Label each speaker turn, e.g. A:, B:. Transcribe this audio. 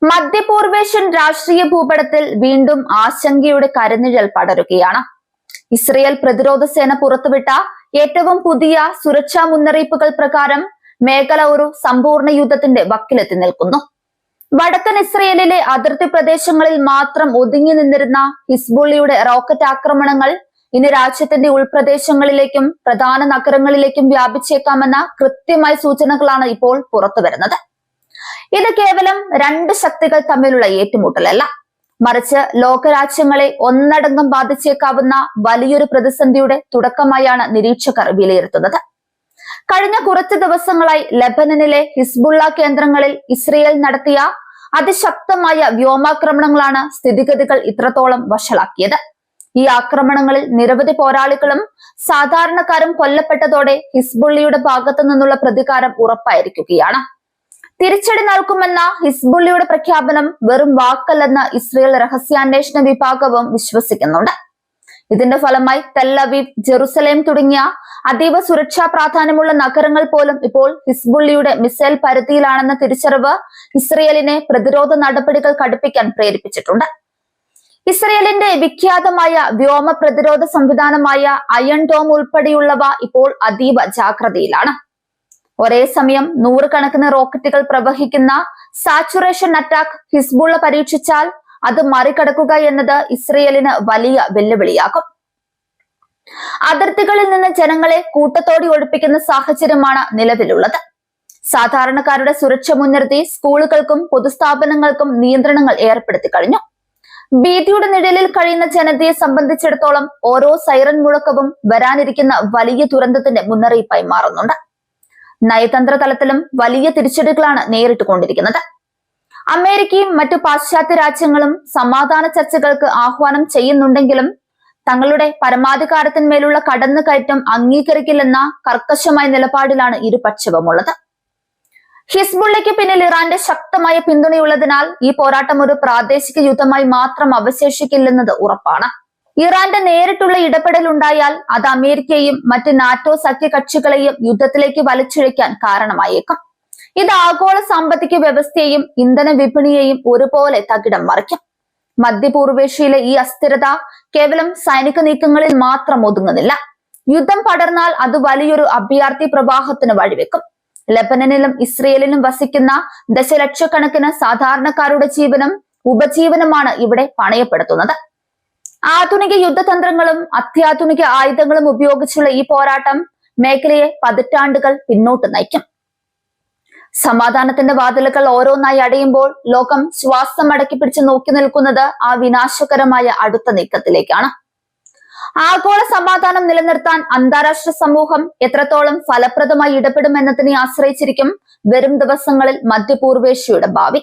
A: മധ്യപൂർവേഷ്യൻ രാഷ്ട്രീയ ഭൂപടത്തിൽ വീണ്ടും ആശങ്കയുടെ കരുനിഴൽ പടരുകയാണ്. ഇസ്രയേൽ പ്രതിരോധ സേന പുറത്തുവിട്ട ഏറ്റവും പുതിയ സുരക്ഷാ മുന്നറിയിപ്പുകൾ പ്രകാരം മേഖല ഒരു സമ്പൂർണ്ണ യുദ്ധത്തിന്റെ വക്കിലെത്തി നിൽക്കുന്നു. വടക്കൻ ഇസ്രയേലിലെ അതിർത്തി പ്രദേശങ്ങളിൽ മാത്രം ഒതുങ്ങി നിന്നിരുന്ന ഹിസ്ബുള്ളിയുടെ റോക്കറ്റ് ആക്രമണങ്ങൾ ഇനി രാജ്യത്തിന്റെ ഉൾപ്രദേശങ്ങളിലേക്കും പ്രധാന നഗരങ്ങളിലേക്കും വ്യാപിച്ചേക്കാമെന്ന കൃത്യമായ സൂചനകളാണ് ഇപ്പോൾ പുറത്തുവരുന്നത്. ഇത് കേവലം രണ്ട് ശക്തികൾ തമ്മിലുള്ള ഏറ്റുമുട്ടലല്ല, മറിച്ച് ലോകരാജ്യങ്ങളെ ഒന്നടങ്കം ബാധിച്ചേക്കാവുന്ന വലിയൊരു പ്രതിസന്ധിയുടെ തുടക്കമായാണ് നിരീക്ഷകർ വിലയിരുത്തുന്നത്. കഴിഞ്ഞ കുറച്ച് ദിവസങ്ങളായി ലെബനനിലെ ഹിസ്ബുള്ള കേന്ദ്രങ്ങളിൽ ഇസ്രയേൽ നടത്തിയ അതിശക്തമായ വ്യോമാക്രമണങ്ങളാണ് സ്ഥിതിഗതികൾ ഇത്രത്തോളം വഷളാക്കിയത്. ഈ ആക്രമണങ്ങളിൽ നിരവധി പോരാളികളും സാധാരണക്കാരും കൊല്ലപ്പെട്ടതോടെ ഹിസ്ബുള്ളിയുടെ ഭാഗത്തു നിന്നുള്ള പ്രതികാരം ഉറപ്പായിരിക്കുകയാണ്. തിരിച്ചടി നൽകുമെന്ന ഹിസ്ബുള്ളിയുടെ പ്രഖ്യാപനം വെറും വാക്കല്ലെന്ന് ഇസ്രയേൽ രഹസ്യാന്വേഷണ വിഭാഗവും വിശ്വസിക്കുന്നുണ്ട്. ഇതിന്റെ ഫലമായി ടെൽ അവീവ്, ജെറുസലേം തുടങ്ങിയ അതീവ സുരക്ഷാ പ്രാധാന്യമുള്ള നഗരങ്ങൾ പോലും ഇപ്പോൾ ഹിസ്ബുള്ളിയുടെ മിസൈൽ പരിധിയിലാണെന്ന തിരിച്ചറിവ് ഇസ്രയേലിനെ പ്രതിരോധ നടപടികൾ കടുപ്പിക്കാൻ പ്രേരിപ്പിച്ചിട്ടുണ്ട്. ഇസ്രയേലിന്റെ വിഖ്യാതമായ വ്യോമ പ്രതിരോധ സംവിധാനമായ അയൺ ഡോം ഉൾപ്പെടെയുള്ളവ ഇപ്പോൾ അതീവ ജാഗ്രതയിലാണ്. ഒരേ സമയം നൂറുകണക്കിന് റോക്കറ്റുകൾ പ്രവഹിക്കുന്ന സാച്ചുറേഷൻ അറ്റാക്ക് ഹിസ്ബുള്ള പരീക്ഷിച്ചാൽ അത് മറികടക്കുക എന്നത് ഇസ്രയേലിന് വലിയ വെല്ലുവിളിയാകും. അതിർത്തികളിൽ നിന്ന് ജനങ്ങളെ കൂട്ടത്തോടെ ഒഴിപ്പിക്കുന്ന സാഹചര്യമാണ് നിലവിലുള്ളത്. സാധാരണക്കാരുടെ സുരക്ഷ മുൻനിർത്തി സ്കൂളുകൾക്കും പൊതുസ്ഥാപനങ്ങൾക്കും നിയന്ത്രണങ്ങൾ ഏർപ്പെടുത്തി കഴിഞ്ഞു. ഭീതിയുടെ നിഴലിൽ കഴിയുന്ന ജനതയെ സംബന്ധിച്ചിടത്തോളം ഓരോ സൈറൻ മുഴക്കവും വരാനിരിക്കുന്ന വലിയ ദുരന്തത്തിന്റെ മുന്നറിയിപ്പായി മാറുന്നുണ്ട്. നയതന്ത്ര തലത്തിലും വലിയ തിരിച്ചടികളാണ് നേരിട്ടുകൊണ്ടിരിക്കുന്നത്. അമേരിക്കയും മറ്റു പാശ്ചാത്യ രാജ്യങ്ങളും സമാധാന ചർച്ചകൾക്ക് ആഹ്വാനം ചെയ്യുന്നുണ്ടെങ്കിലും തങ്ങളുടെ പരമാധികാരത്തിന്മേലുള്ള കടന്നുകയറ്റം അംഗീകരിക്കില്ലെന്ന കർക്കശമായ നിലപാടിലാണ് ഇരുപക്ഷവുമുള്ളത്. ഹിസ്ബുള്ളയ്ക്ക് പിന്നിൽ ഇറാന്റെ ശക്തമായ പിന്തുണയുള്ളതിനാൽ ഈ പോരാട്ടം ഒരു പ്രാദേശിക യുദ്ധമായി മാത്രം അവശേഷിക്കില്ലെന്നത് ഉറപ്പാണ്. ഇറാന്റെ നേരിട്ടുള്ള ഇടപെടൽ ഉണ്ടായാൽ അത് അമേരിക്കയെയും മറ്റ് നാറ്റോ സഖ്യകക്ഷികളെയും യുദ്ധത്തിലേക്ക് വലിച്ചിഴയ്ക്കാൻ കാരണമായേക്കും. ഇത് ആഗോള സാമ്പത്തിക വ്യവസ്ഥയെയും ഇന്ധന വിപണിയെയും ഒരുപോലെ തകിടം മറിക്കും. മധ്യപൂർവേഷ്യയിലെ ഈ അസ്ഥിരത കേവലം സൈനിക നീക്കങ്ങളിൽ മാത്രം ഒതുങ്ങുന്നില്ല. യുദ്ധം പടർന്നാൽ അത് വലിയൊരു അഭയാർത്ഥി പ്രവാഹത്തിന് വഴിവെക്കും. ലെബനനിലും ഇസ്രയേലിലും വസിക്കുന്ന ദശലക്ഷക്കണക്കിന് സാധാരണക്കാരുടെ ജീവനും ഉപജീവനമാണ് ഇവിടെ പണയപ്പെടുത്തുന്നത്. ആധുനിക യുദ്ധതന്ത്രങ്ങളും അത്യാധുനിക ആയുധങ്ങളും ഉപയോഗിച്ചുള്ള ഈ പോരാട്ടം മേഖലയെ പതിറ്റാണ്ടുകൾ പിന്നോട്ട് നയിക്കും. സമാധാനത്തിന്റെ വാതിലുകൾ ഓരോന്നായി അടയുമ്പോൾ ലോകം ശ്വാസം അടക്കി പിടിച്ച് നോക്കി നിൽക്കുന്നത് ആ വിനാശകരമായ അടുത്ത നീക്കത്തിലേക്കാണ്. ആഗോള സമാധാനം നിലനിർത്താൻ അന്താരാഷ്ട്ര സമൂഹം എത്രത്തോളം ഫലപ്രദമായി ഇടപെടുമെന്നതിനെ ആശ്രയിച്ചിരിക്കും വരും ദിവസങ്ങളിൽ മധ്യപൂർവേഷ്യയുടെ ഭാവി.